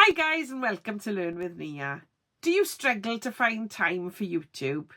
Hi guys and welcome to Learn with Nia. Do you struggle to find time for YouTube?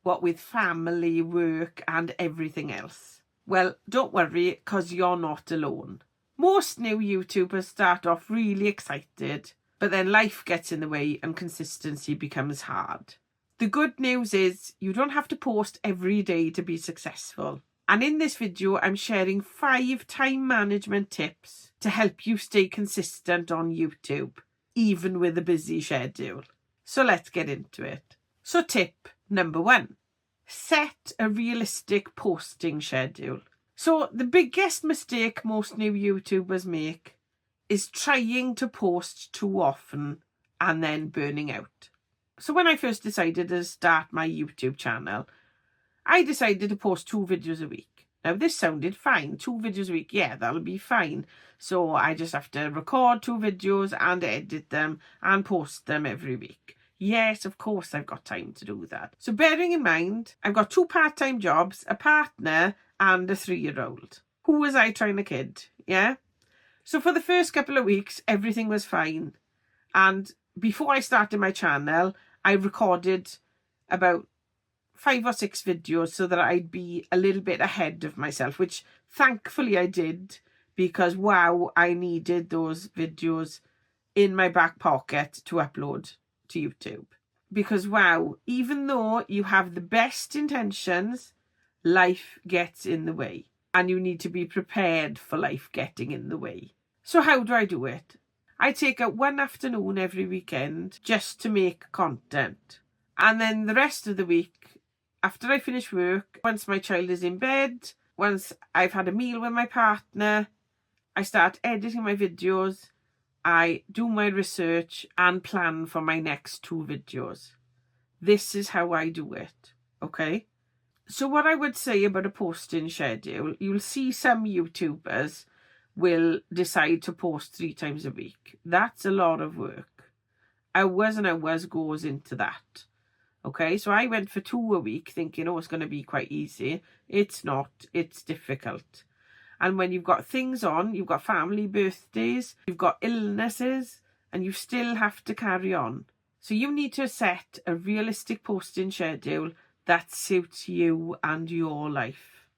What with family, work and everything else? Well, don't worry because you're not alone. Most new YouTubers start off really excited, but then life gets in the way and consistency becomes hard. The good news is you don't have to post every day to be successful. And in this video, I'm sharing 5 time management tips to help you stay consistent on YouTube, even with a busy schedule. So let's get into it. So tip number 1, set a realistic posting schedule. So the biggest mistake most new YouTubers make is trying to post too often and then burning out. So when I first decided to start my YouTube channel, I decided to post 2 videos a week. Now this sounded fine, 2 videos a week, yeah, that'll be fine. So I just have to record 2 videos and edit them and post them every week. Yes, of course I've got time to do that. So bearing in mind, I've got 2 part-time jobs, a partner and a 3-year-old. Who was I trying to kid? Yeah? So for the first couple of weeks, everything was fine. And before I started my channel, I recorded about 5 or 6 videos so that I'd be a little bit ahead of myself, which thankfully I did, because wow, I needed those videos in my back pocket to upload to YouTube. Because wow, even though you have the best intentions, life gets in the way and you need to be prepared for life getting in the way. So how do I do it? I take out one afternoon every weekend just to make content. And then the rest of the week, after I finish work, once my child is in bed, once I've had a meal with my partner, I start editing my videos, I do my research and plan for my next 2 videos. This is how I do it, okay? So what I would say about a posting schedule, you'll see some YouTubers will decide to post 3 times a week. That's a lot of work. Hours and hours goes into that. Okay, so I went for 2 a week thinking, oh, it's going to be quite easy. It's not. It's difficult. And when you've got things on, you've got family birthdays, you've got illnesses, and you still have to carry on. So you need to set a realistic posting schedule that suits you and your life.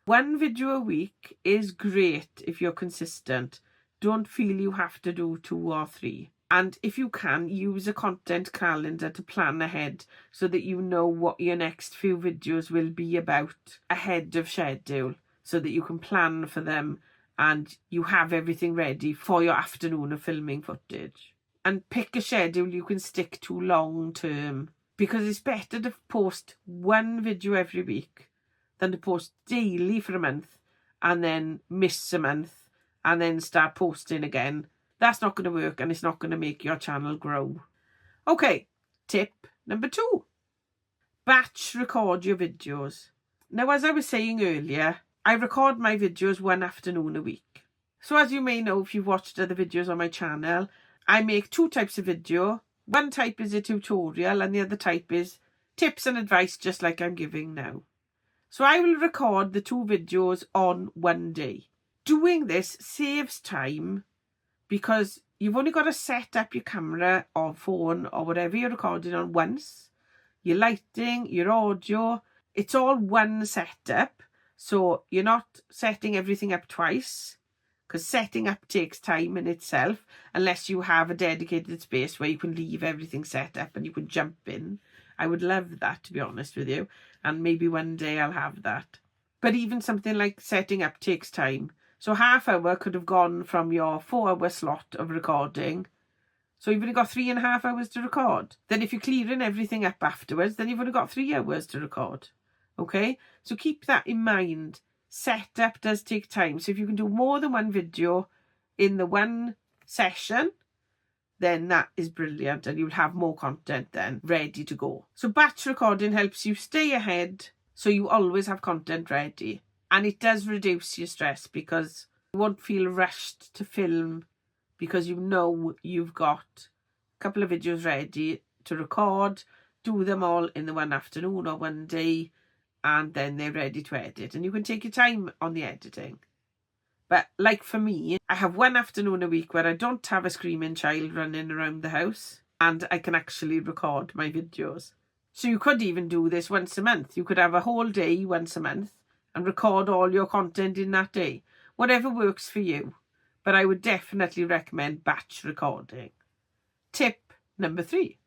1 video a week is great if you're consistent. Don't feel you have to do 2 or 3. And if you can, use a content calendar to plan ahead so that you know what your next few videos will be about ahead of schedule, so that you can plan for them and you have everything ready for your afternoon of filming footage. And pick a schedule you can stick to long term, because it's better to post 1 video every week than to post daily for a month and then miss a month and then start posting again. That's not going to work and it's not going to make your channel grow. Okay, tip number 2. Batch record your videos. Now, as I was saying earlier, I record my videos 1 afternoon a week. So as you may know, if you've watched other videos on my channel, I make 2 types of video. One type is a tutorial and the other type is tips and advice, just like I'm giving now. So I will record the 2 videos on one day. Doing this saves time, because you've only got to set up your camera or phone or whatever you're recording on once. Your lighting, your audio, it's all one setup. So you're not setting everything up twice, because setting up takes time in itself, unless you have a dedicated space where you can leave everything set up and you can jump in. I would love that, to be honest with you, and maybe one day I'll have that. But even something like setting up takes time. So half hour could have gone from your 4-hour slot of recording. So you've only got 3.5 hours to record. Then if you're clearing everything up afterwards, then you've only got 3 hours to record. Okay? So keep that in mind. Setup does take time. So if you can do more than 1 video in the 1 session, then that is brilliant and you'll have more content then ready to go. So batch recording helps you stay ahead, so you always have content ready. And it does reduce your stress, because you won't feel rushed to film, because you know you've got a couple of videos ready to record, do them all in the 1 afternoon or 1 day, and then they're ready to edit. And you can take your time on the editing. But like for me, I have one afternoon a week where I don't have a screaming child running around the house and I can actually record my videos. So you could even do this once a month. You could have a whole day once a month and record all your content in that day. Whatever works for you. But I would definitely recommend batch recording. Tip number 3.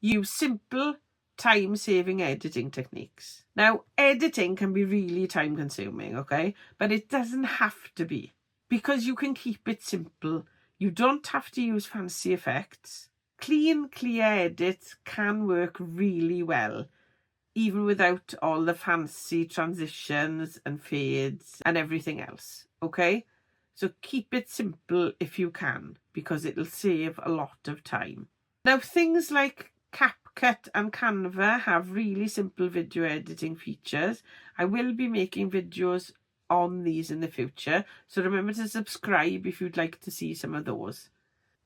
Use simple time-saving editing techniques. Now, editing can be really time-consuming, okay? But it doesn't have to be. Because you can keep it simple. You don't have to use fancy effects. Clean, clear edits can work really well, even without all the fancy transitions and fades and everything else, okay? So keep it simple if you can, because it'll save a lot of time. Now, things like CapCut and Canva have really simple video editing features. I will be making videos on these in the future, so remember to subscribe if you'd like to see some of those.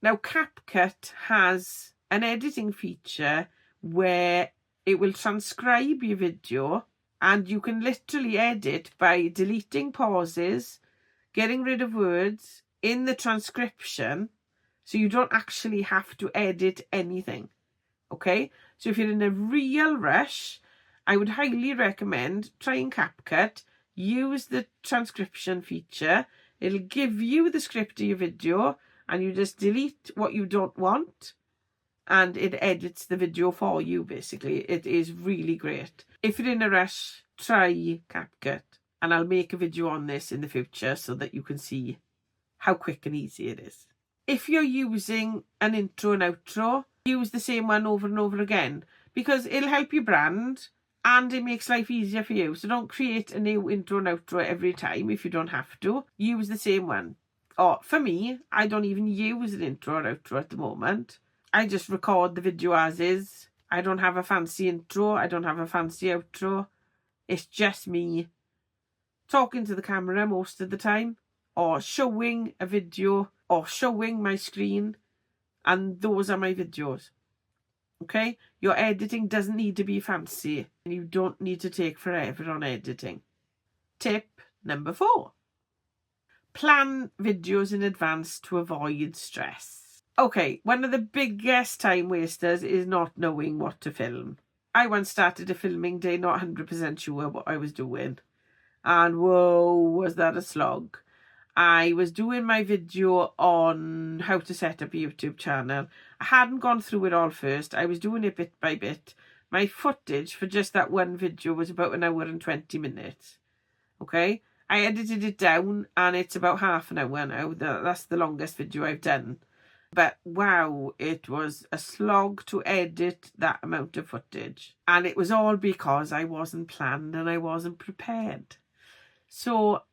Now, CapCut has an editing feature where it will transcribe your video and you can literally edit by deleting pauses, getting rid of words in the transcription, so you don't actually have to edit anything. Okay, so if you're in a real rush, I would highly recommend trying CapCut. Use the transcription feature. It'll give you the script of your video and you just delete what you don't want and it edits the video for you, basically. It is really great. If you're in a rush, try CapCut. And I'll make a video on this in the future so that you can see how quick and easy it is. If you're using an intro and outro, use the same one over and over again because it'll help your brand and it makes life easier for you. So don't create a new intro and outro every time if you don't have to. Use the same one. Or for me, I don't even use an intro or outro at the moment. I just record the video as is. I don't have a fancy intro. I don't have a fancy outro. It's just me talking to the camera most of the time, or showing a video, or showing my screen, and those are my videos. Okay? Your editing doesn't need to be fancy, and you don't need to take forever on editing. Tip number 4. Plan videos in advance to avoid stress. Okay, one of the biggest time wasters is not knowing what to film. I once started a filming day not 100% sure what I was doing. And whoa, was that a slog. I was doing my video on how to set up a YouTube channel. I hadn't gone through it all first. I was doing it bit by bit. My footage for just that one video was about 1 hour and 20 minutes. Okay? I edited it down and it's about half an hour now. That's the longest video I've done. But wow, it was a slog to edit that amount of footage. And it was all because I wasn't planned and I wasn't prepared. So,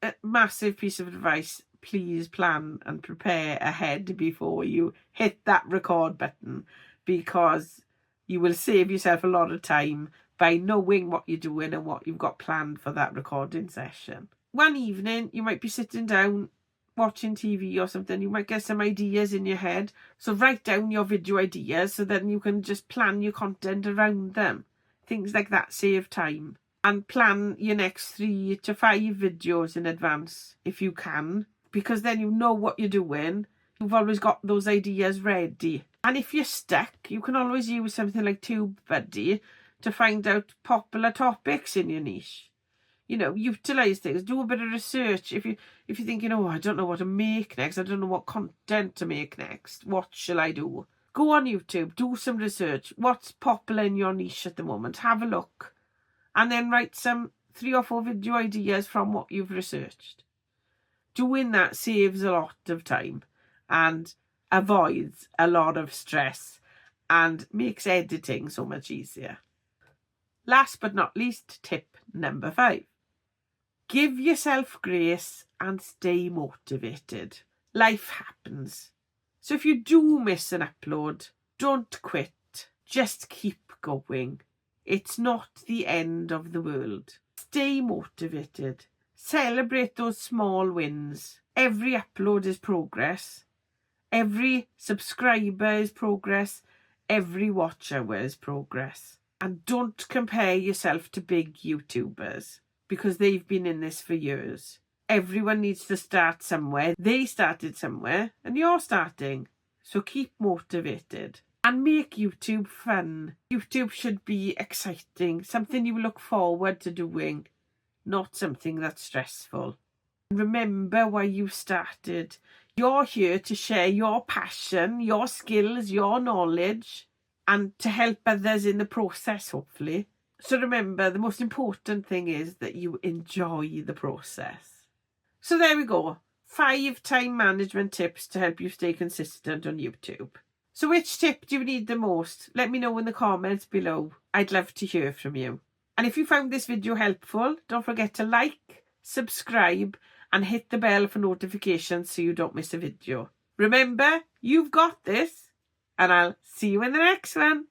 a massive piece of advice, please plan and prepare ahead before you hit that record button, because you will save yourself a lot of time by knowing what you're doing and what you've got planned for that recording session. One evening, you might be sitting down watching TV or something. You might get some ideas in your head. So write down your video ideas so then you can just plan your content around them. Things like that save time. And plan your next 3 to 5 videos in advance if you can, because then you know what you're doing. You've always got those ideas ready. And if you're stuck, you can always use something like TubeBuddy to find out popular topics in your niche. You know, utilise things, do a bit of research. If you're thinking, oh, I don't know what to make next, I don't know what content to make next, what shall I do? Go on YouTube, do some research. What's popular in your niche at the moment? Have a look. And then write some 3 or 4 video ideas from what you've researched. Doing that saves a lot of time and avoids a lot of stress and makes editing so much easier. Last but not least, tip number 5. Give yourself grace and stay motivated. Life happens. So if you do miss an upload, don't quit. Just keep going. It's not the end of the world. Stay motivated. Celebrate those small wins. Every upload is progress. Every subscriber is progress. Every watch hour is progress. And don't compare yourself to big YouTubers, because they've been in this for years. everyone needs to start somewhere. They started somewhere and you're starting. So keep motivated and make YouTube fun. YouTube should be exciting, something you look forward to doing, not something that's stressful. Remember why you started. You're here to share your passion, your skills, your knowledge, and to help others in the process, hopefully. So remember, the most important thing is that you enjoy the process. So there we go. 5 time management tips to help you stay consistent on YouTube. So which tip do you need the most? Let me know in the comments below. I'd love to hear from you. And if you found this video helpful, don't forget to like, subscribe, and hit the bell for notifications so you don't miss a video. Remember, you've got this, and I'll see you in the next one.